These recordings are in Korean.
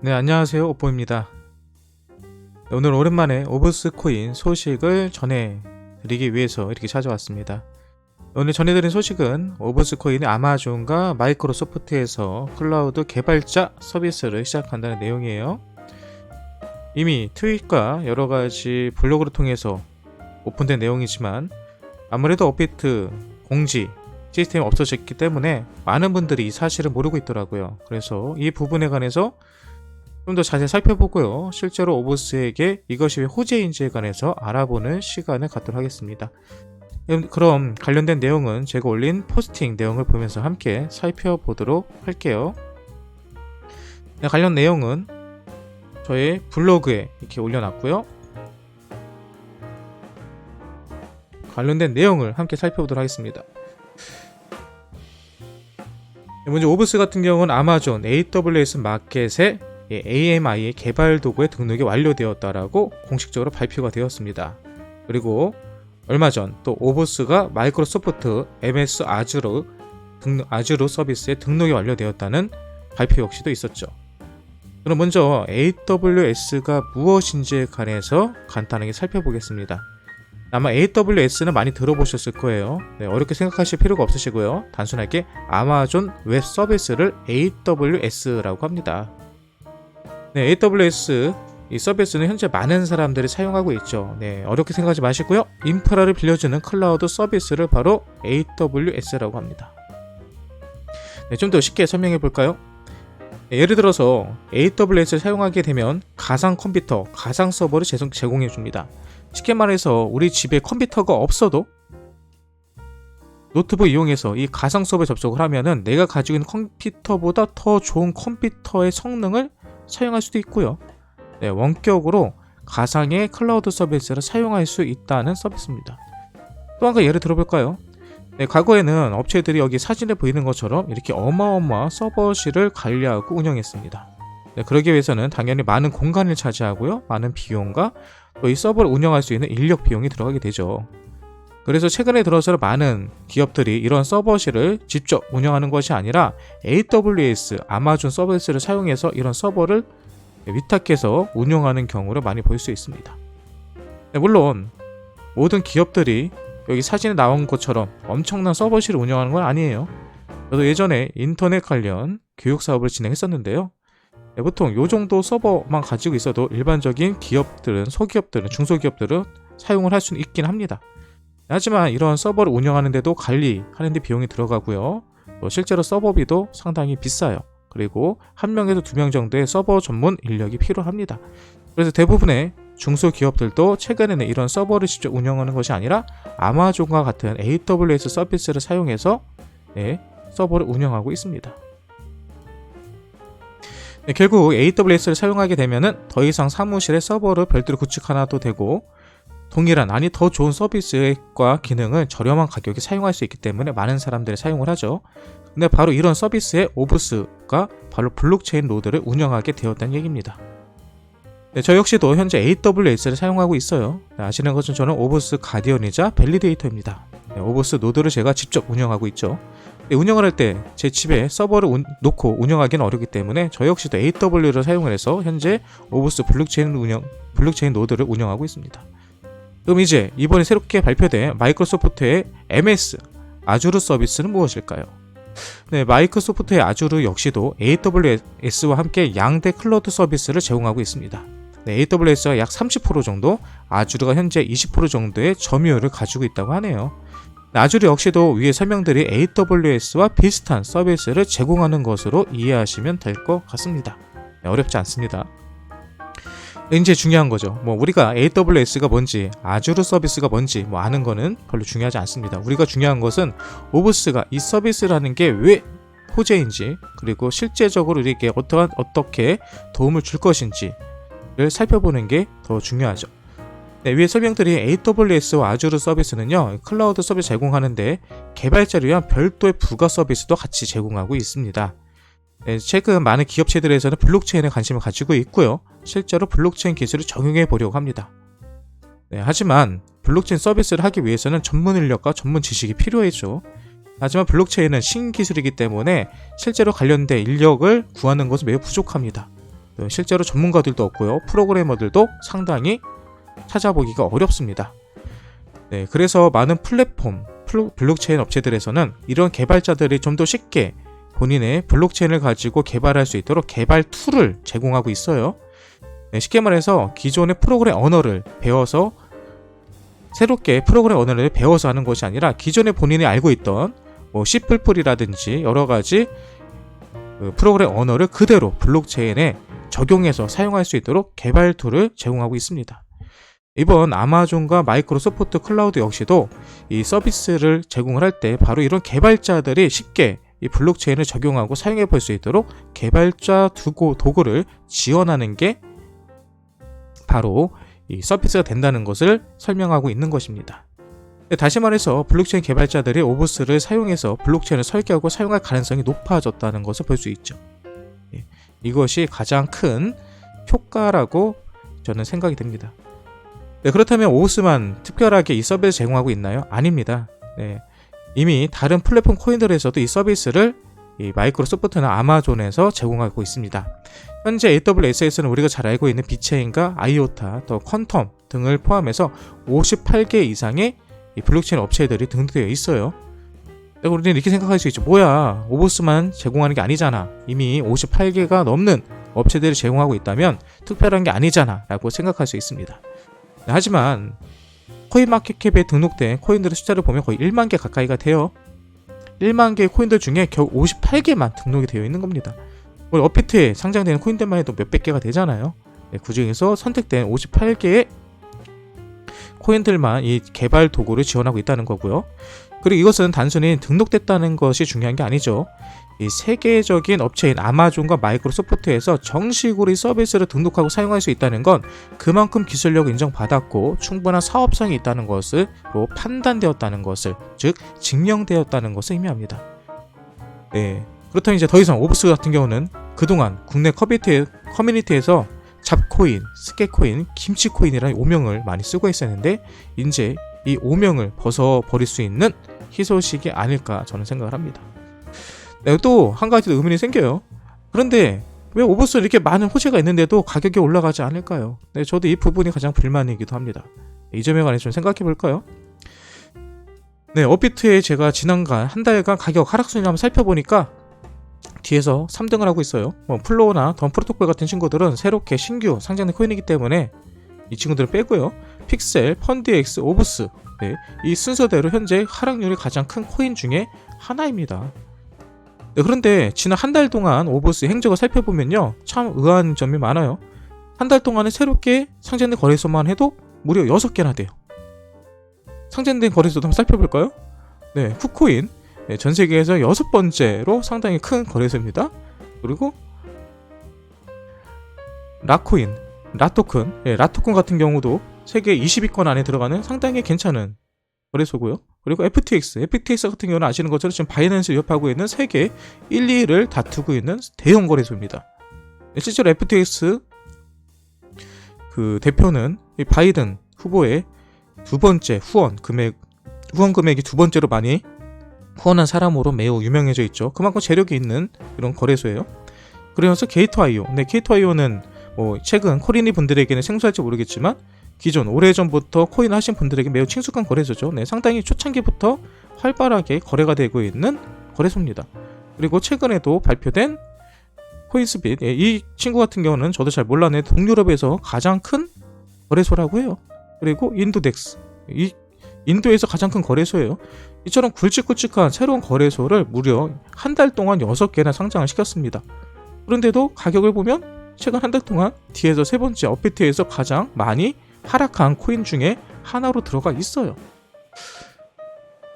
네, 안녕하세요. 오뽀입니다. 오늘 오랜만에 오브스 코인 소식을 전해드리기 위해서 이렇게 찾아왔습니다. 오늘 전해드린 소식은 오브스 코인이 아마존과 마이크로소프트에서 클라우드 개발자 서비스를 시작한다는 내용이에요. 이미 트윗과 여러가지 블로그를 통해서 오픈된 내용이지만 아무래도 업비트 공지 시스템이 없어졌기 때문에 많은 분들이 이 사실을 모르고 있더라고요. 그래서 이 부분에 관해서 좀 더 자세히 살펴보고요. 실제로 오브스에게 이것이 왜 호재인지에 관해서 알아보는 시간을 갖도록 하겠습니다. 그럼 관련된 내용은 제가 올린 포스팅 내용을 보면서 함께 살펴보도록 할게요. 관련 내용은 저의 블로그에 이렇게 올려놨고요. 관련된 내용을 함께 살펴보도록 하겠습니다. 먼저 오브스 같은 경우는 아마존 AWS 마켓에 AMI의 개발 도구에 등록이 완료되었다라고 공식적으로 발표가 되었습니다. 그리고 얼마 전 또 오브스가 마이크로소프트 MS 아주르 서비스에 등록이 완료되었다는 발표 역시도 있었죠. 그럼 먼저 AWS가 무엇인지에 관해서 간단하게 살펴보겠습니다. 아마 AWS는 많이 들어보셨을 거예요. 어렵게 생각하실 필요가 없으시고요. 단순하게 아마존 웹 서비스를 AWS라고 합니다. AWS 이 서비스는 현재 많은 사람들이 사용하고 있죠. 어렵게 생각하지 마시고요. 인프라를 빌려주는 클라우드 서비스를 바로 AWS라고 합니다. 좀 더 쉽게 설명해 볼까요? 예를 들어서 AWS를 사용하게 되면 가상 컴퓨터, 가상 서버를 제공해 줍니다. 쉽게 말해서 우리 집에 컴퓨터가 없어도 노트북 이용해서 이 가상 서버에 접속을 하면은 내가 가지고 있는 컴퓨터보다 더 좋은 컴퓨터의 성능을 사용할 수도 있고요. 원격으로 가상의 클라우드 서비스를 사용할 수 있다는 서비스입니다. 또 한 가지 예를 들어볼까요? 과거에는 업체들이 여기 사진에 보이는 것처럼 이렇게 어마어마한 서버실을 관리하고 운영했습니다. 그러기 위해서는 당연히 많은 공간을 차지하고요. 많은 비용과 또 이 서버를 운영할 수 있는 인력 비용이 들어가게 되죠. 그래서 최근에 들어서 많은 기업들이 이런 서버실을 직접 운영하는 것이 아니라 AWS, 아마존 서비스를 사용해서 이런 서버를 위탁해서 운영하는 경우를 많이 볼 수 있습니다. 물론 모든 기업들이 여기 사진에 나온 것처럼 엄청난 서버실을 운영하는 건 아니에요. 저도 예전에 인터넷 관련 교육 사업을 진행했었는데요. 보통 이 정도 서버만 가지고 있어도 일반적인 기업들은, 소기업들은, 중소기업들은 사용을 할 수는 있긴 합니다. 하지만 이런 서버를 운영하는데도 관리하는 데 비용이 들어가고요. 또 실제로 서버비도 상당히 비싸요. 그리고 한 명에서 두 명 정도의 서버 전문 인력이 필요합니다. 그래서 대부분의 중소기업들도 최근에는 이런 서버를 직접 운영하는 것이 아니라 아마존과 같은 AWS 서비스를 사용해서 서버를 운영하고 있습니다. 결국 AWS를 사용하게 되면 더 이상 사무실에 서버를 별도로 구축하나도 되고 동일한 아니 더 좋은 서비스과 기능을 저렴한 가격에 사용할 수 있기 때문에 많은 사람들이 사용을 하죠. 근데 바로 이런 서비스에 오브스가 바로 블록체인 노드를 운영하게 되었다는 얘기입니다. 저 역시도 현재 AWS를 사용하고 있어요. 아시는 것처럼 저는 오브스 가디언이자 밸리데이터입니다. 오브스 노드를 제가 직접 운영하고 있죠. 운영을 할 때 제 집에 서버를 놓고 운영하기는 어렵기 때문에 저 역시도 AWS를 사용을 해서 현재 오브스 블록체인 노드를 운영하고 있습니다. 그럼 이제 이번에 새롭게 발표된 마이크로소프트의 MS 아주르 서비스는 무엇일까요? 마이크로소프트의 아주르 역시도 AWS와 함께 양대 클라우드 서비스를 제공하고 있습니다. AWS가 약 30% 정도, 아주르가 현재 20% 정도의 점유율을 가지고 있다고 하네요. 아주르 역시도 위에 설명드린 AWS와 비슷한 서비스를 제공하는 것으로 이해하시면 될 것 같습니다. 어렵지 않습니다. 이제 중요한 거죠. 우리가 AWS가 뭔지, 아주르 서비스가 뭔지 아는 거는 별로 중요하지 않습니다. 우리가 중요한 것은 오브스가 이 서비스라는 게 왜 호재인지, 그리고 실제적으로 우리에게 어떻게 도움을 줄 것인지를 살펴보는 게 더 중요하죠. 위에 설명드린 AWS와 아주르 서비스는요, 클라우드 서비스 제공하는데 개발자를 위한 별도의 부가 서비스도 같이 제공하고 있습니다. 최근 많은 기업체들에서는 블록체인에 관심을 가지고 있고요. 실제로 블록체인 기술을 적용해 보려고 합니다. 하지만 블록체인 서비스를 하기 위해서는 전문 인력과 전문 지식이 필요하죠. 하지만 블록체인은 신기술이기 때문에 실제로 관련된 인력을 구하는 것은 매우 부족합니다. 실제로 전문가들도 없고요. 프로그래머들도 상당히 찾아보기가 어렵습니다. 네, 그래서 많은 플랫폼, 블록체인 업체들에서는 이런 개발자들이 좀 더 쉽게 본인의 블록체인을 가지고 개발할 수 있도록 개발 툴을 제공하고 있어요. 네, 쉽게 말해서 기존의 프로그램 언어를 배워서 새롭게 프로그램 언어를 배워서 하는 것이 아니라 기존에 본인이 알고 있던 C++이라든지 여러 가지 프로그램 언어를 그대로 블록체인에 적용해서 사용할 수 있도록 개발 툴을 제공하고 있습니다. 이번 아마존과 마이크로소프트 클라우드 역시도 이 서비스를 제공을 할 때 바로 이런 개발자들이 쉽게 이 블록체인을 적용하고 사용해 볼 수 있도록 개발자 도구를 지원하는 게 바로 이 서비스가 된다는 것을 설명하고 있는 것입니다. 다시 말해서 블록체인 개발자들이 오브스를 사용해서 블록체인을 설계하고 사용할 가능성이 높아졌다는 것을 볼 수 있죠. 이것이 가장 큰 효과라고 저는 생각이 됩니다. 네, 그렇다면 오브스만 특별하게 이 서비스를 제공하고 있나요? 아닙니다. 네, 이미 다른 플랫폼 코인들에서도 이 서비스를 이 마이크로소프트나 아마존에서 제공하고 있습니다. 현재 AWS에서는 우리가 잘 알고 있는 비체인과 아이오타, 또 퀀텀 등을 포함해서 58개 이상의 이 블록체인 업체들이 등록되어 있어요. 우리는 이렇게 생각할 수 있죠. 뭐야, 오브스만 제공하는 게 아니잖아. 이미 58개가 넘는 업체들이 제공하고 있다면 특별한 게 아니잖아 라고 생각할 수 있습니다. 하지만 코인마켓캡에 등록된 코인들의 숫자를 보면 거의 1만 개 가까이가 돼요. 1만 개의 코인들 중에 겨우 58개만 등록이 되어 있는 겁니다. 우리 업비트에 상장되는 코인들만 해도 몇백 개가 되잖아요. 네, 그 중에서 선택된 58개의 코인들만 이 개발 도구를 지원하고 있다는 거고요. 그리고 이것은 단순히 등록됐다는 것이 중요한 게 아니죠. 이 세계적인 업체인 아마존과 마이크로소프트에서 정식으로 이 서비스를 등록하고 사용할 수 있다는 건 그만큼 기술력을 인정받았고 충분한 사업성이 있다는 것으로 판단되었다는 것을, 즉 증명되었다는 것을 의미합니다. 네, 그렇다면 이제 더 이상 오브스 같은 경우는 그동안 국내 커뮤니티에서 잡코인, 스케코인, 김치코인이라는 오명을 많이 쓰고 있었는데 이제 이 오명을 벗어버릴 수 있는 희소식이 아닐까 저는 생각을 합니다. 네, 또 한 가지 의문이 생겨요. 그런데 왜 오브스 이렇게 많은 호재가 있는데도 가격이 올라가지 않을까요? 네, 저도 이 부분이 가장 불만이기도 합니다. 이 점에 관해서 좀 생각해 볼까요? 네, 업비트에 제가 지난간 한 달간 가격 하락순위를 한번 살펴보니까 뒤에서 3등을 하고 있어요. 플로우나 던 프로토콜 같은 친구들은 새롭게 신규 상장된 코인이기 때문에 이 친구들을 빼고요. 픽셀, 펀드엑스, 오브스, 네, 이 순서대로 현재 하락률이 가장 큰 코인 중에 하나입니다. 네, 그런데 지난 한 달 동안 오브스 행적을 살펴보면요, 참 의아한 점이 많아요. 한 달 동안에 새롭게 상장된 거래소만 해도 무려 6개나 돼요. 상장된 거래소도 한번 살펴볼까요? 네, 쿠코인, 네, 전 세계에서 6번째로 상당히 큰 거래소입니다. 그리고 라코인, 라토큰, 네, 라토큰 같은 경우도 세계 20위권 안에 들어가는 상당히 괜찮은 거래소고요. 그리고 FTX 같은 경우는 아시는 것처럼 지금 바이낸스를 위협하고 있는 세계 1, 2위를 다투고 있는 대형 거래소입니다. 실제로 FTX 그 대표는 이 바이든 후보의 두 번째 후원 금액이 두 번째로 많이 후원한 사람으로 매우 유명해져 있죠. 그만큼 재력이 있는 이런 거래소예요. 그러면서 게이트와이오, 네, 게이트와이오는 최근 코린이 분들에게는 생소할지 모르겠지만 기존 오래전부터 코인 하신 분들에게 매우 친숙한 거래소죠. 네, 상당히 초창기부터 활발하게 거래가 되고 있는 거래소입니다. 그리고 최근에도 발표된 코인스빗, 이 친구 같은 경우는 저도 잘 몰랐는데 동유럽에서 가장 큰 거래소라고 해요. 그리고 인도덱스, 이 인도에서 가장 큰 거래소예요. 이처럼 굵직굵직한 새로운 거래소를 무려 한 달 동안 6개나 상장을 시켰습니다. 그런데도 가격을 보면 최근 한 달 동안 뒤에서 세 번째 업비트에서 가장 많이 하락한 코인 중에 하나로 들어가 있어요.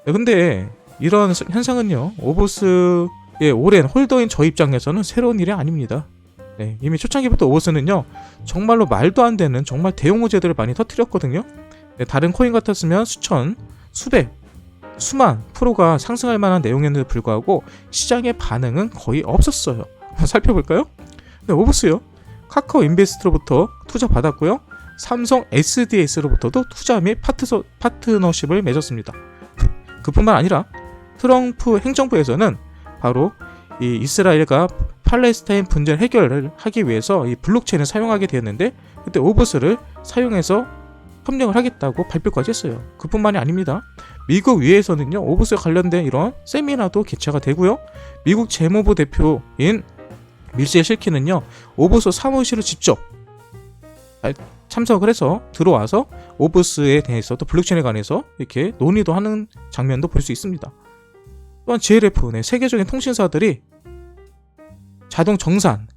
네, 근데 이런 현상은요, 오브스의 오랜 홀더인 저 입장에서는 새로운 일이 아닙니다. 네, 이미 초창기부터 오브스는요, 정말로 말도 안 되는 정말 대형 호재들을 많이 터뜨렸거든요. 네, 다른 코인 같았으면 수천, 수백, 수만 프로가 상승할 만한 내용에도 불구하고 시장의 반응은 거의 없었어요. 한번 살펴볼까요? 네, 오브스요, 카카오 인베스트로부터 투자 받았고요. 삼성 SDS로부터도 투자 및 파트너십을 맺었습니다. 그뿐만 아니라 트럼프 행정부에서는 바로 이 이스라엘과 팔레스타인 분쟁 해결을 하기 위해서 이 블록체인을 사용하게 되었는데 그때 오브스를 사용해서 협력을 하겠다고 발표까지 했어요. 그뿐만이 아닙니다. 미국 의회에서는요 오브스에 관련된 이런 세미나도 개최가 되고요. 미국 재무부 대표인 밀시에 실키는요 오브스 사무실을 직접 참석을 해서 들어와서 오브스에 대해서 또 블록체인에 관해서 이렇게 논의도 하는 장면도 볼 수 있습니다. 또한 JLF, 세계적인 통신사들이 자동 정산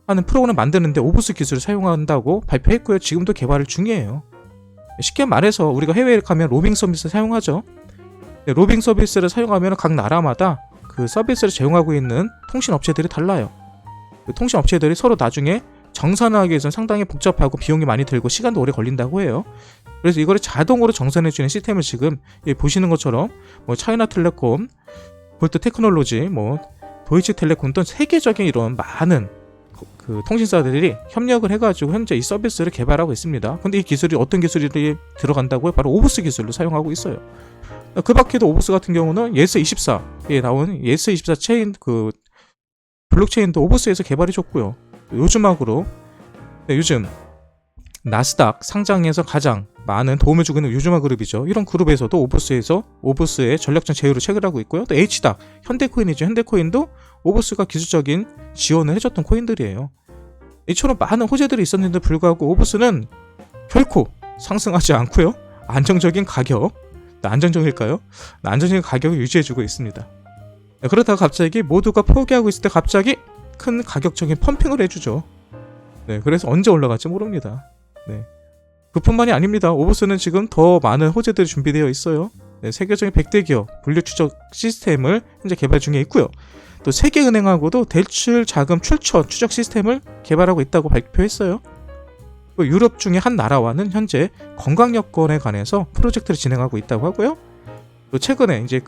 하는 프로그램을 만드는데 오브스 기술을 사용한다고 발표했고요. 지금도 개발 중이에요. 쉽게 말해서 우리가 해외에 가면 로밍 서비스를 사용하죠. 로밍 서비스를 사용하면 각 나라마다 그 서비스를 제공하고 있는 통신업체들이 달라요. 그 통신업체들이 서로 나중에 정산하기 위해서는 상당히 복잡하고 비용이 많이 들고 시간도 오래 걸린다고 해요. 그래서 이거를 자동으로 정산해주는 시스템을 지금 보시는 것처럼 뭐 차이나텔레콤, 볼트테크놀로지, 뭐 도이치텔레콤 등 세계적인 이런 많은 그 통신사들이 협력을 해가지고 현재 이 서비스를 개발하고 있습니다. 근데 이 기술이 어떤 기술이 들어간다고요? 바로 오브스 기술로 사용하고 있어요. 그 밖에도 오브스 같은 경우는 예스24에 나온 예스24 체인 그 블록체인도 오브스에서 개발해줬고요. 요즘 나스닥 상장에서 가장 많은 도움을 주고 있는 유즈마 그룹이죠. 이런 그룹에서도 오브스의 전략적 제휴를 체결하고 있고요. 또 H닥, 현대코인이죠. 현대코인도 오브스가 기술적인 지원을 해줬던 코인들이에요. 이처럼 많은 호재들이 있었는데 불구하고 오브스는 결코 상승하지 않고요. 안정적인 가격, 안정적일까요? 안정적인 가격을 유지해주고 있습니다. 그러다가 갑자기 모두가 포기하고 있을 때 갑자기 큰 가격적인 펌핑을 해주죠. 그래서 언제 올라갈지 모릅니다. 그뿐만이 아닙니다. 오브스는 지금 더 많은 호재들이 준비되어 있어요. 세계적인 100대 기업 분류 추적 시스템을 현재 개발 중에 있고요. 또 세계은행하고도 대출 자금 출처 추적 시스템을 개발하고 있다고 발표했어요. 또 유럽 중에 한 나라와는 현재 건강 여건에 관해서 프로젝트를 진행하고 있다고 하고요. 또 최근에 이제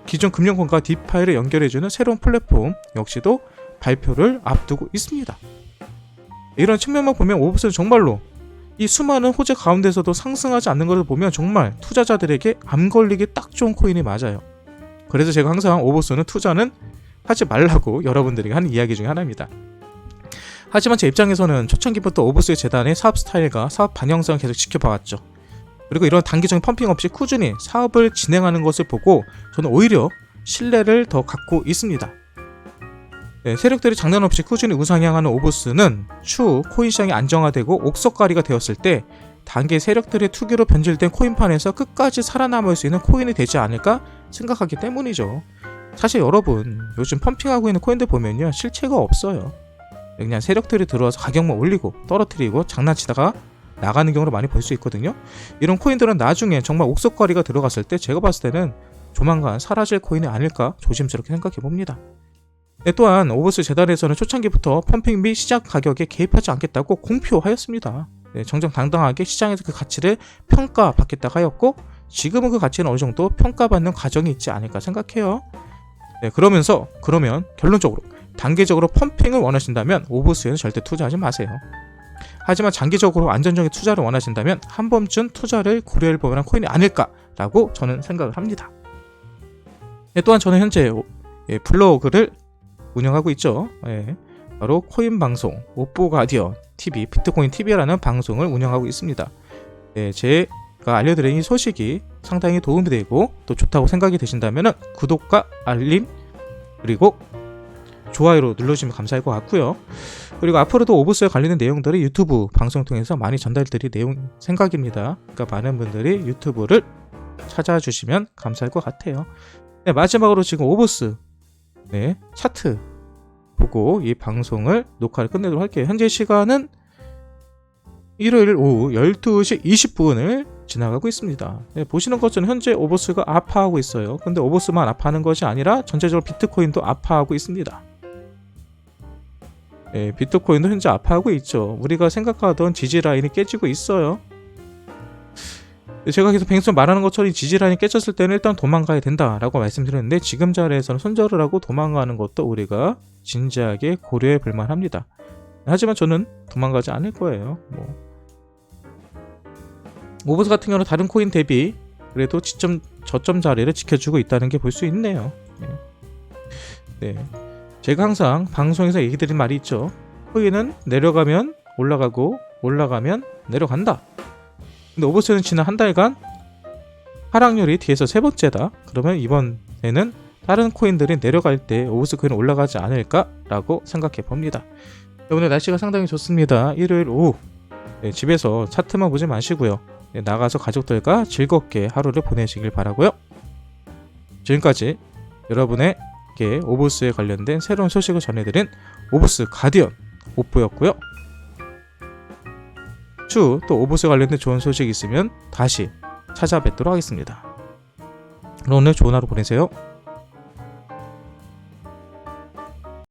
기존 금융권과 디파이를 연결해주는 새로운 플랫폼 역시도 발표를 앞두고 있습니다. 이런 측면만 보면 오브스는 정말로 이 수많은 호재 가운데서도 상승하지 않는 것을 보면 정말 투자자들에게 암 걸리기 딱 좋은 코인이 맞아요. 그래서 제가 항상 오브스는 투자는 하지 말라고 여러분들에게 하는 이야기 중에 하나입니다. 하지만 제 입장에서는 초창기부터 오브스의 재단의 사업 스타일과 사업 방향성을 계속 지켜봐왔죠. 그리고 이런 단기적인 펌핑 없이 꾸준히 사업을 진행하는 것을 보고 저는 오히려 신뢰를 더 갖고 있습니다. 세력들이 장난 없이 꾸준히 우상향하는 오브스는 추후 코인 시장이 안정화되고 옥석가리가 되었을 때 단기 세력들의 투기로 변질된 코인판에서 끝까지 살아남을 수 있는 코인이 되지 않을까 생각하기 때문이죠. 사실 여러분 요즘 펌핑하고 있는 코인들 보면요 실체가 없어요. 그냥 세력들이 들어와서 가격만 올리고 떨어뜨리고 장난치다가 나가는 경우를 많이 볼 수 있거든요. 이런 코인들은 나중에 정말 옥석거리가 들어갔을 때 제가 봤을 때는 조만간 사라질 코인이 아닐까 조심스럽게 생각해 봅니다. 또한 오브스 재단에서는 초창기부터 펌핑 및 시장 가격에 개입하지 않겠다고 공표하였습니다. 정정당당하게 시장에서 그 가치를 평가받겠다고 하였고 지금은 그 가치는 어느 정도 평가받는 과정이 있지 않을까 생각해요. 그러면 결론적으로 단기적으로 펌핑을 원하신다면 오브스에는 절대 투자하지 마세요. 하지만 장기적으로 안전적인 투자를 원하신다면 한 번쯤 투자를 고려해볼 만한 코인이 아닐까라고 저는 생각을 합니다. 또한 저는 현재 블로그를 운영하고 있죠. 바로 코인 방송 오뽀 가디언 TV, 비트코인 TV라는 방송을 운영하고 있습니다. 제가 알려드린 이 소식이 상당히 도움이 되고 또 좋다고 생각이 되신다면 구독과 알림 그리고 좋아요로 눌러주시면 감사할 것 같고요. 그리고 앞으로도 오브스에 관련된 내용들이 유튜브 방송을 통해서 많이 전달드릴 내용 생각입니다. 그러니까 많은 분들이 유튜브를 찾아주시면 감사할 것 같아요. 마지막으로 지금 오브스 차트 보고 이 방송을 녹화를 끝내도록 할게요. 현재 시간은 일요일 오후 12시 20분을 지나가고 있습니다. 보시는 것처럼 현재 오브스가 아파하고 있어요. 근데 오브스만 아파하는 것이 아니라 전체적으로 비트코인도 아파하고 있습니다. 비트코인도 현재 아파하고 있죠. 우리가 생각하던 지지라인이 깨지고 있어요. 제가 계속 뱅수 말하는 것처럼 지지라인이 깨졌을 때는 일단 도망가야 된다라고 말씀드렸는데 지금 자리에서는 손절을 하고 도망가는 것도 우리가 진지하게 고려해 볼 만합니다. 하지만 저는 도망가지 않을 거예요. 오브스 같은 경우는 다른 코인 대비 그래도 저점 자리를 지켜주고 있다는 게 볼 수 있네요. 제가 항상 방송에서 얘기 드린 말이 있죠. 코인은 내려가면 올라가고 올라가면 내려간다. 근데 오버스는 지난 한 달간 하락률이 뒤에서 세 번째다. 그러면 이번에는 다른 코인들이 내려갈 때 오버스 코인은 올라가지 않을까라고 생각해 봅니다. 오늘 날씨가 상당히 좋습니다. 일요일 오후 집에서 차트만 보지 마시고요. 나가서 가족들과 즐겁게 하루를 보내시길 바라고요. 지금까지 여러분에게 오버스에 관련된 새로운 소식을 전해드린 오버스 가디언 오뽀였고요. 추후 또 오버스 관련된 좋은 소식이 있으면 다시 찾아뵙도록 하겠습니다. 그럼 오늘 좋은 하루 보내세요.